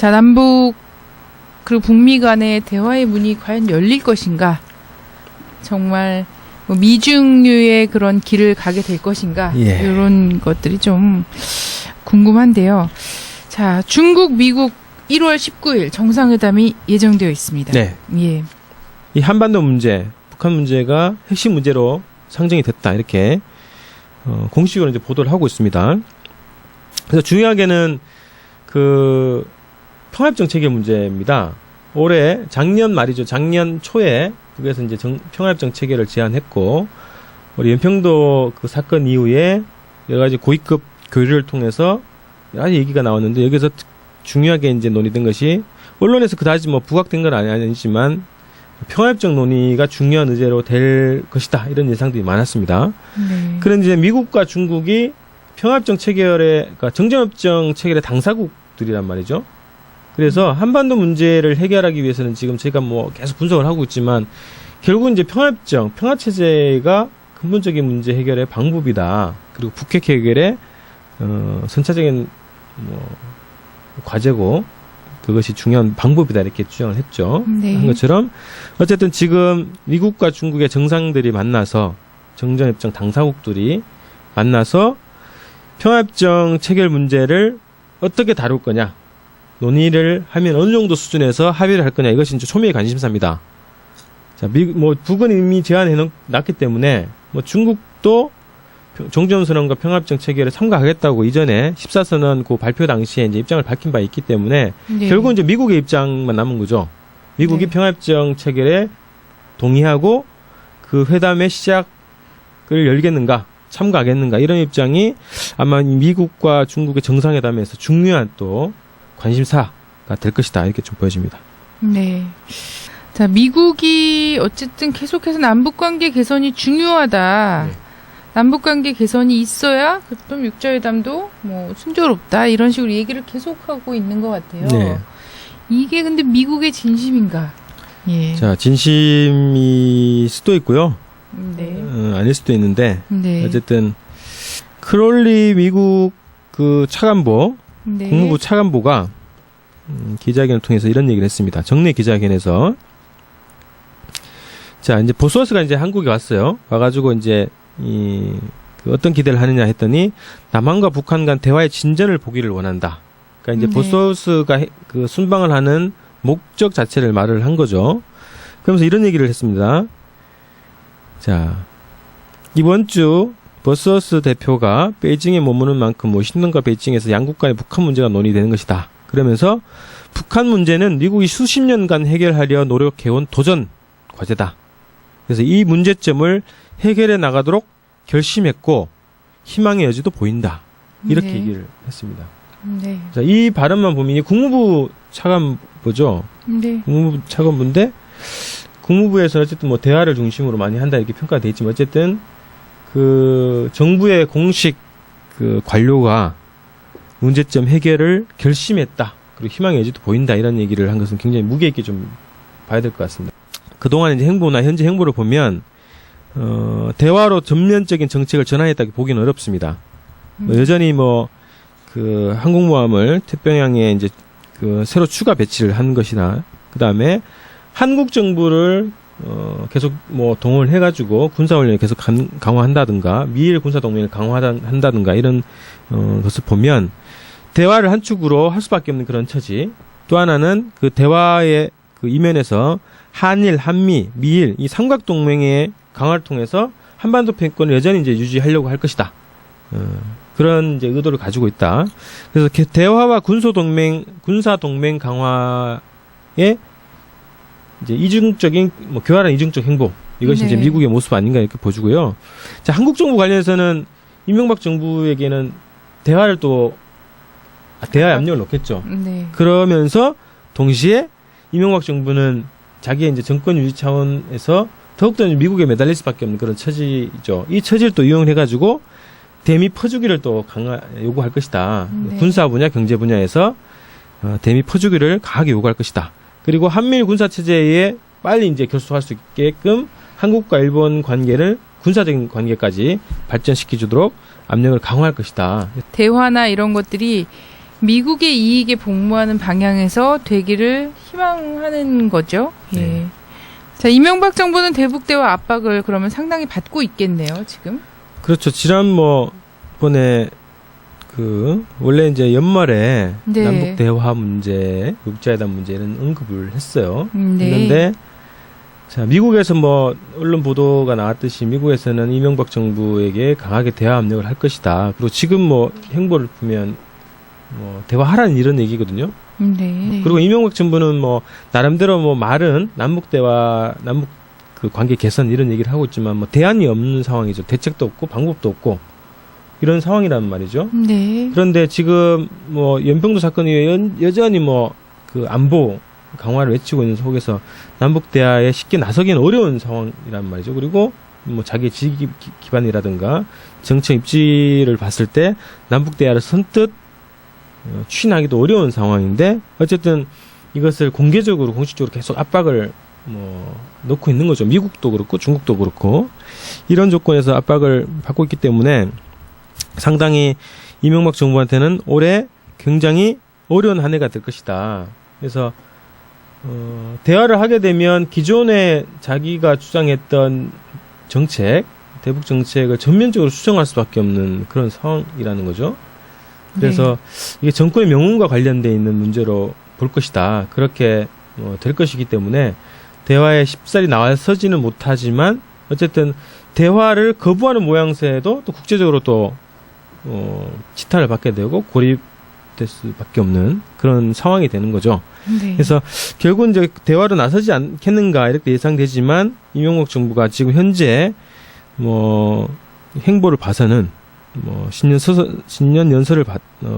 자, 남북 그리고 북미 간의 대화의 문이 과연 열릴 것인가? 정말 뭐 미중류의 그런 길을 가게 될 것인가? 예. 이런 것들이 좀 궁금한데요. 자, 중국, 미국 1월 19일 정상회담이 예정되어 있습니다. 네. 예. 이 한반도 문제, 북한 문제가 핵심 문제로 상정이 됐다. 이렇게 공식으로 이제 보도를 하고 있습니다. 그래서 중요하게는 그 평화협정 체결 문제입니다. 올해 작년 말이죠. 작년 초에 북에서 이제 평화협정 체결을 제안했고, 우리 연평도 그 사건 이후에 여러 가지 고위급 교류를 통해서 여러 가지 얘기가 나왔는데, 여기서 중요하게 이제 논의된 것이, 언론에서 그다지 뭐 부각된 건 아니지만 평화협정 논의가 중요한 의제로 될 것이다, 이런 예상들이 많았습니다. 네. 그런 이제 미국과 중국이 평화협정 체결에, 그러니까 정전협정 체결의 당사국들이란 말이죠. 그래서 한반도 문제를 해결하기 위해서는 지금 제가 뭐 계속 분석을 하고 있지만, 결국은 이제 평화협정, 평화체제가 근본적인 문제 해결의 방법이다. 그리고 북핵 해결의 선차적인 뭐 과제고, 그것이 중요한 방법이다, 이렇게 주장을 했죠. 네. 한 것처럼 어쨌든 지금 미국과 중국의 정상들이 만나서, 정전협정 당사국들이 만나서 평화협정 체결 문제를 어떻게 다룰 거냐, 논의를 하면 어느 정도 수준에서 합의를 할 거냐, 이것이 이제 초미의 관심사입니다. 자, 뭐 북은 이미 제안해 놨기 때문에 뭐 중국도 종전선언과 평화협정 체결에 참가하겠다고 이전에 14선언 그 발표 당시에 이제 입장을 밝힌 바 있기 때문에, 네. 결국은 이제 미국의 입장만 남은 거죠. 미국이 네. 평화협정 체결에 동의하고 그 회담의 시작을 열겠는가, 참가하겠는가, 이런 입장이 아마 미국과 중국의 정상회담에서 중요한 또 관심사가 될 것이다, 이렇게 좀 보여집니다. 네. 자, 미국이 어쨌든 계속해서 남북관계 개선이 중요하다. 네. 남북관계 개선이 있어야 그럼 육자회담도 뭐 순조롭다, 이런 식으로 얘기를 계속하고 있는 것 같아요. 네. 이게 근데 미국의 진심인가? 예. 자, 진심일 수도 있고요. 네. 아닐 수도 있는데, 네. 어쨌든 크롤리 미국 그 차관보, 네. 국무부 차관보가 기자회견을 통해서 이런 얘기를 했습니다. 정례 기자회견에서. 자, 이제 보스워스가 이제 한국에 왔어요. 와가지고 이제 그 어떤 기대를 하느냐 했더니, 남한과 북한 간 대화의 진전을 보기를 원한다. 그러니까 이제 네. 보스워스가 그 순방을 하는 목적 자체를 말을 한 거죠. 그러면서 이런 얘기를 했습니다. 자, 이번 주 보스워스 대표가 베이징에 머무는 만큼 워싱턴과 베이징에서 양국 간의 북한 문제가 논의되는 것이다. 그러면서 북한 문제는 미국이 수십 년간 해결하려 노력해온 도전 과제다. 그래서 이 문제점을 해결해 나가도록 결심했고 희망의 여지도 보인다. 이렇게 네. 얘기를 했습니다. 네. 자, 이 발언만 보면 이 국무부 차관보죠. 네. 국무부 차관보인데, 국무부에서는 어쨌든 뭐 대화를 중심으로 많이 한다, 이렇게 평가가 돼 있지만, 어쨌든 그 정부의 공식 그 관료가 문제점 해결을 결심했다, 그리고 희망의 여지도 보인다, 이런 얘기를 한 것은 굉장히 무게 있게 좀 봐야 될 것 같습니다. 그동안 이제 행보나 현재 행보를 보면 대화로 전면적인 정책을 전환했다고 보기는 어렵습니다. 여전히 뭐 그 항공모함을 태평양에 이제 그 새로 추가 배치를 한 것이나, 그 다음에 한국 정부를 계속 뭐 동원을 해가지고 군사훈련을 계속 강화한다든가, 미일 군사동맹을 강화한다든가, 이런 것을 보면 대화를 한 축으로 할 수밖에 없는 그런 처지. 또 하나는 그 대화의 그 이면에서 한일, 한미, 미일 이 삼각동맹의 강화를 통해서 한반도 패권을 여전히 이제 유지하려고 할 것이다. 그런 이제 의도를 가지고 있다. 그래서 대화와 군사동맹 강화의 이제 이중적인, 뭐 교활한 이중적 행보, 이것이 네. 이제 미국의 모습 아닌가, 이렇게 보여주고요. 자, 한국 정부 관련해서는 이명박 정부에게는 대화의 압력을 놓겠죠. 네. 그러면서 동시에 이명박 정부는 자기의 이제 정권 유지 차원에서 더욱더 미국에 매달릴 수밖에 없는 그런 처지죠. 이 처지를 또 이용을 해가지고 대미 퍼주기를 또 요구할 것이다. 네. 군사 분야, 경제 분야에서 대미 퍼주기를 강하게 요구할 것이다. 그리고 한미일 군사 체제에 빨리 이제 결속할 수 있게끔 한국과 일본 관계를 군사적인 관계까지 발전시켜주도록 압력을 강화할 것이다. 대화나 이런 것들이 미국의 이익에 복무하는 방향에서 되기를 희망하는 거죠. 예. 네. 자, 이명박 정부는 대북 대화 압박을 그러면 상당히 받고 있겠네요, 지금. 그렇죠. 번에 원래 이제 연말에 네. 남북 대화 문제, 육자회담 문제 이런 언급을 했어요. 네. 했는데 자, 미국에서 뭐 언론 보도가 나왔듯이 미국에서는 이명박 정부에게 강하게 대화 압력을 할 것이다. 그리고 지금 뭐 행보를 보면 뭐 대화하라는 이런 얘기거든요. 네. 그리고 이명박 정부는 뭐 나름대로 뭐 말은 남북 관계 개선 이런 얘기를 하고 있지만 뭐 대안이 없는 상황이죠. 대책도 없고 방법도 없고 이런 상황이란 말이죠. 네. 그런데 지금 뭐 연평도 사건 이후에 여전히 뭐 안보 강화를 외치고 있는 속에서 남북 대화에 쉽게 나서기는 어려운 상황이란 말이죠. 그리고 뭐 자기 지기 기반이라든가 정책 입지를 봤을 때 남북 대화를 선뜻 추진하기도 어려운 상황인데 어쨌든 이것을 공개적으로 공식적으로 계속 압박을 넣고 있는 거죠. 미국도 그렇고 중국도 그렇고 이런 조건에서 압박을 받고 있기 때문에 상당히 이명박 정부한테는 올해 굉장히 어려운 한 해가 될 것이다. 그래서 대화를 하게 되면 기존에 자기가 주장했던 정책, 대북 정책을 전면적으로 수정할 수밖에 없는 그런 상황이라는 거죠. 그래서 이게 정권의 명운과 관련돼 있는 문제로 볼 것이다. 그렇게 될 것이기 때문에 대화에 쉽사리 나서지는 못하지만 어쨌든 대화를 거부하는 모양새도 또 국제적으로 또 지탄을 받게 되고 고립될 수밖에 없는 그런 상황이 되는 거죠. 네. 그래서 결국 이제 대화로 나서지 않겠는가 이렇게 예상되지만 이명박 정부가 지금 현재 행보를 봐서는 신년 연설을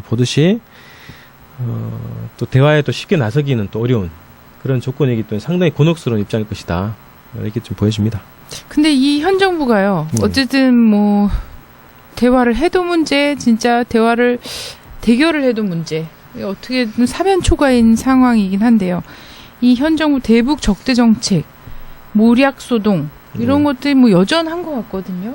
보듯이 또 대화에 또 쉽게 나서기는 또 어려운 그런 조건이기 때문에 상당히 곤혹스러운 입장일 것이다. 이렇게 좀 보여집니다. 근데 이 현 정부가요. 어쨌든 뭐 대화를 해도 문제, 진짜 대결을 해도 문제. 어떻게든 사면초가인 상황이긴 한데요. 이 현 정부 대북 적대 정책, 모략 소동 이런 것들이 뭐 여전한 것 같거든요.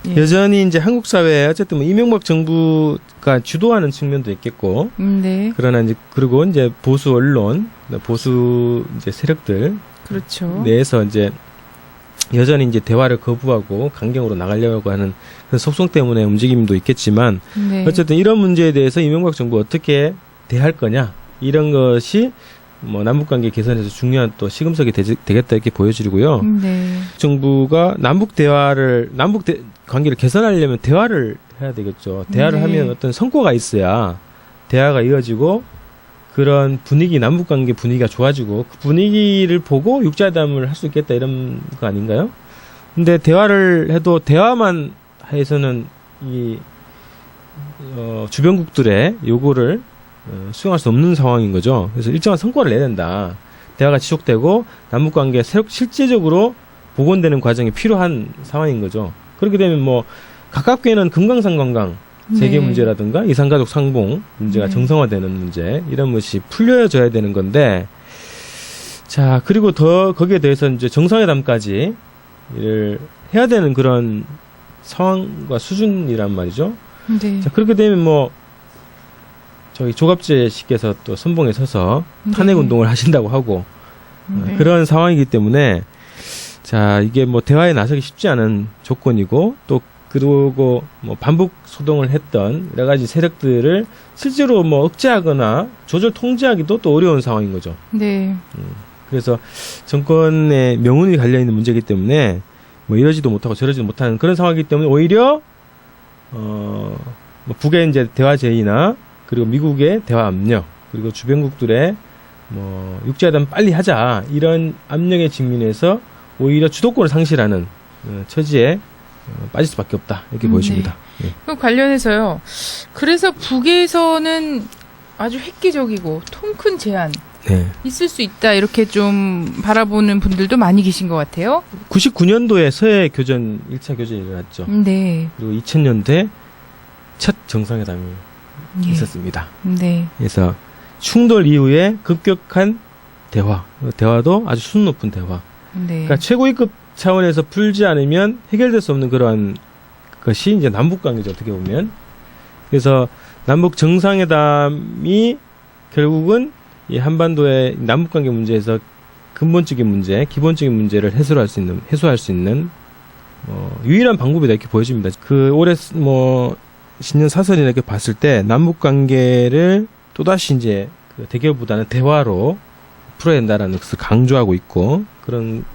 예. 여전히 이제 한국 사회에 어쨌든 뭐 이명박 정부가 주도하는 측면도 있겠고, 네. 그러나 이제 그리고 이제 보수 언론, 보수 이제 세력들 그렇죠. 내에서 이제 여전히 이제 대화를 거부하고 강경으로 나가려고 하는 그런 속성 때문에 움직임도 있겠지만, 네. 어쨌든 이런 문제에 대해서 이명박 정부 어떻게 대할 거냐 이런 것이 남북관계 개선에서 중요한 또 시금석이 되겠다 이렇게 보여지고요. 네. 정부가 남북 관계를 개선하려면 대화를 해야 되겠죠. 대화를 네. 하면 어떤 성과가 있어야 대화가 이어지고 그런 남북관계 분위기가 좋아지고 그 분위기를 보고 육자회담을 할 수 있겠다 이런 거 아닌가요? 근데 대화를 해도 대화만 해서는 이 주변국들의 요구를 수용할 수 없는 상황인 거죠. 그래서 일정한 성과를 내야 된다. 대화가 지속되고 남북관계 실제적으로 복원되는 과정이 필요한 상황인 거죠. 그렇게 되면 가깝게는 금강산 관광 세계 네. 문제라든가 이산가족 상봉 문제가 네. 정상화되는 문제 이런 것이 풀려져야 되는 건데 자 그리고 더 거기에 대해서 이제 정상회담까지 를 해야 되는 그런 상황과 수준이란 말이죠. 네. 자 그렇게 되면 저희 조갑재 씨께서 또 선봉에 서서 탄핵 운동을 하신다고 하고 네. 그런 상황이기 때문에 자 이게 대화에 나서기 쉽지 않은 조건이고 또 그리고 반북 소동을 했던 여러 가지 세력들을 실제로 억제하거나 조절 통제하기도 또 어려운 상황인 거죠. 네. 그래서 정권의 명운이 갈려 있는 문제이기 때문에 이러지도 못하고 저러지도 못하는 그런 상황이기 때문에 오히려 북의 이제 대화 제의나 그리고 미국의 대화 압력 그리고 주변국들의 육자회담 빨리 하자 이런 압력에 직면해서 오히려 주도권을 상실하는 처지에 빠질 수밖에 없다 이렇게 보여집니다. 네. 그 관련해서요. 그래서 북에서는 아주 획기적이고 통 큰 제안 네. 있을 수 있다 이렇게 좀 바라보는 분들도 많이 계신 것 같아요. 99년도에 서해 교전 1차 교전이 일어났죠. 네. 그리고 2000년대 첫 정상회담이 예. 있었습니다. 네. 그래서 충돌 이후에 급격한 대화도 아주 수준 높은 대화. 네. 그러니까 최고위급 차원에서 풀지 않으면 해결될 수 없는 그러한 것이 이제 남북관계죠 어떻게 보면. 그래서 남북 정상회담이 결국은 이 한반도의 남북관계 문제에서 근본적인 문제, 기본적인 문제를 해소할 수 있는 유일한 방법이다 이렇게 보여집니다. 그 올해 신년 사설이나 이렇게 봤을 때 남북관계를 또다시 이제 그 대결보다는 대화로 풀어야 된다라는 것을 강조하고 있고 그런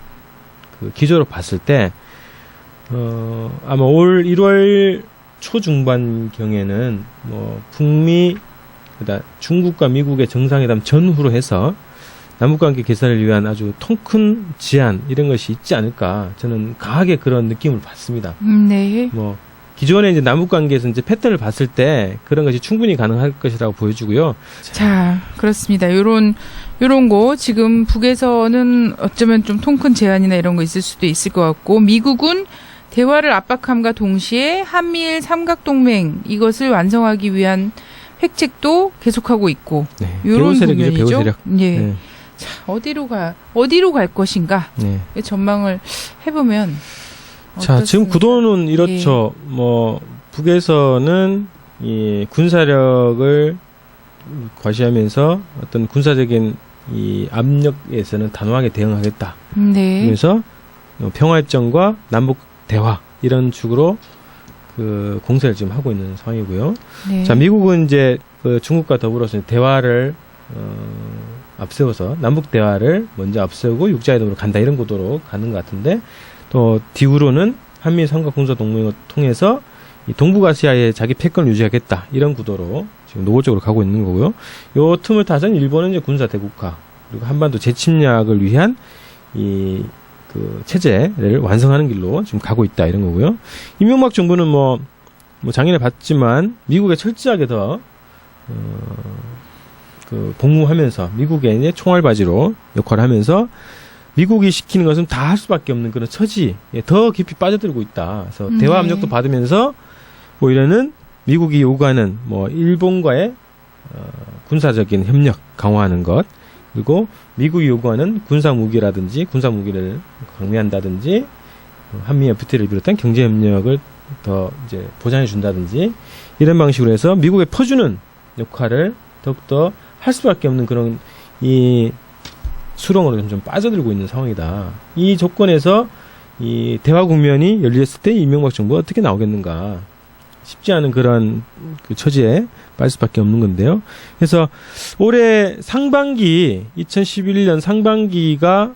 그 기조로 봤을 때 아마 올 1월 초중반 경에는 북미 그다음 중국과 미국의 정상회담 전후로 해서 남북관계 개선을 위한 아주 통 큰 제안 이런 것이 있지 않을까 저는 강하게 그런 느낌을 받습니다. 네. 기존에 이제 남북관계에서 이제 패턴을 봤을 때 그런 것이 충분히 가능할 것이라고 보여주고요. 자, 그렇습니다. 요런 거 지금 북에서는 어쩌면 좀 통 큰 제안이나 이런 거 있을 수도 있을 것 같고 미국은 대화를 압박함과 동시에 한미일 삼각동맹 이것을 완성하기 위한 획책도 계속하고 있고 네. 요런 배후 세력이죠, 국면이죠. 배후 세력. 예. 네. 자, 어디로 갈 것인가? 네. 전망을 해보면 자, 지금 어떻습니까? 구도는 이렇죠. 북에서는 이 군사력을 과시하면서 어떤 군사적인 이 압력에서는 단호하게 대응하겠다. 네. 그래서 평화협정과 남북 대화 이런 축으로 그 공세를 지금 하고 있는 상황이고요. 네. 자, 미국은 이제 그 중국과 더불어서 대화를 앞세워서 남북 대화를 먼저 앞세우고 육자회담으로 간다 이런 구도로 가는 것 같은데 또 뒤으로는 한미 삼각 군사 동맹을 통해서 이 동북아시아의 자기 패권을 유지하겠다 이런 구도로 지금 노골적으로 가고 있는 거고요. 요 틈을 타선 일본은 이제 군사 대국화 그리고 한반도 재침략을 위한 이 그 체제를 완성하는 길로 지금 가고 있다 이런 거고요. 이명박 정부는 작년에 봤지만 미국에 철저하게 더 그 복무하면서 미국의 이제 총알바지로 역할을 하면서 미국이 시키는 것은 다 할 수밖에 없는 그런 처지에 더 깊이 빠져들고 있다. 그래서 대화 압력도 받으면서 오히려는 미국이 요구하는 일본과의 군사적인 협력 강화하는 것 그리고 미국이 요구하는 군사 무기라든지 군사 무기를 강미한다든지 한미 FTA를 비롯한 경제 협력을 더 이제 보장해 준다든지 이런 방식으로 해서 미국에 퍼주는 역할을 더욱더 할 수밖에 없는 그런 이 수렁으로 점점 빠져들고 있는 상황이다. 이 조건에서 이 대화 국면이 열렸을 때 이명박 정부가 어떻게 나오겠는가. 쉽지 않은 그런 그 처지에 빠질 수밖에 없는 건데요. 그래서 올해 상반기 2011년 상반기가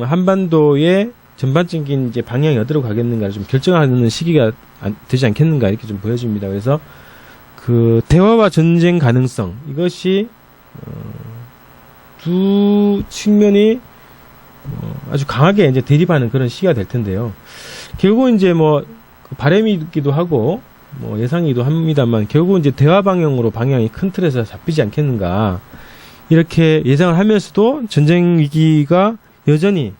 한반도의 전반적인 이제 방향이 어디로 가겠는가를 좀 결정하는 시기가 되지 않겠는가 이렇게 좀 보여집니다. 그래서 그 대화와 전쟁 가능성 이것이 두 측면이 아주 강하게 이제 대립하는 그런 시기가 될 텐데요. 결국 이제 바람이기도 하고 예상이기도 합니다만 결국 이제 대화 방향이 큰 틀에서 잡히지 않겠는가 이렇게 예상을 하면서도 전쟁 위기가 여전히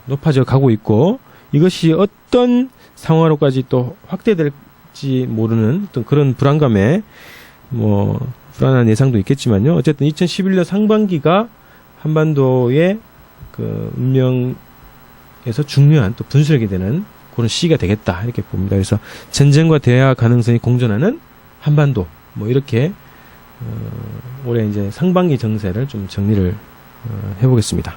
높아져 가고 있고 이것이 어떤 상황으로까지 또 확대될지 모르는 어떤 그런 불안감에 불안한 예상도 있겠지만요. 어쨌든 2011년 상반기가 한반도의 그 운명에서 중요한 또 분수령이 되는 그런 시기가 되겠다 이렇게 봅니다. 그래서 전쟁과 대화 가능성이 공존하는 한반도 이렇게 올해 이제 상반기 정세를 좀 정리를 해보겠습니다.